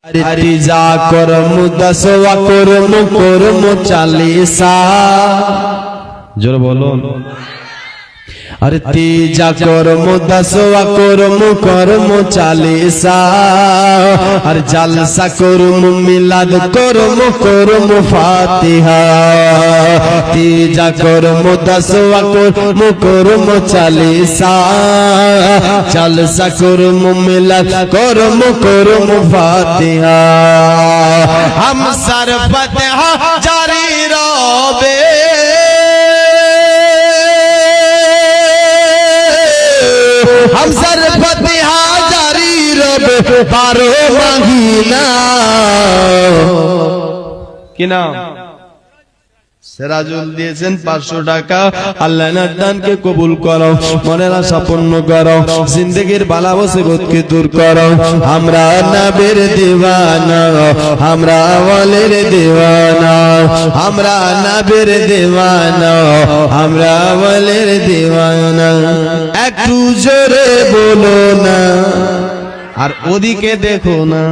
তিজা করমু দসওয়া করমু চালিসা জোরে বলুন। अरे तीजा करमु दसवा करमु चालीसा अरे जलसा करमु मिलाद करमु फातिहा तीजा करमु दसवा करमु चालीसा जलसा करमु मिलाद करमु फातिहा हम सर फतिहा जारी रबे हम सर फतिहा जारी रबे 12 महीना কি নাম সিরাজুল দিয়েছেন 500 টাকা। আল্লাহ নাদানকে কবুল করো, মনের আশা পূর্ণ করো, জিন্দেগীর বালা মুসিবতকে দূর করো। আমরা নবীর দিওয়ানা, আমরা ওয়ালির দিওয়ানা, আমরা নবীর দিওয়ানা, আমরা ওয়ালির দিওয়ানা। একটু জোরে বলো না আর ওদিকে দেখো না।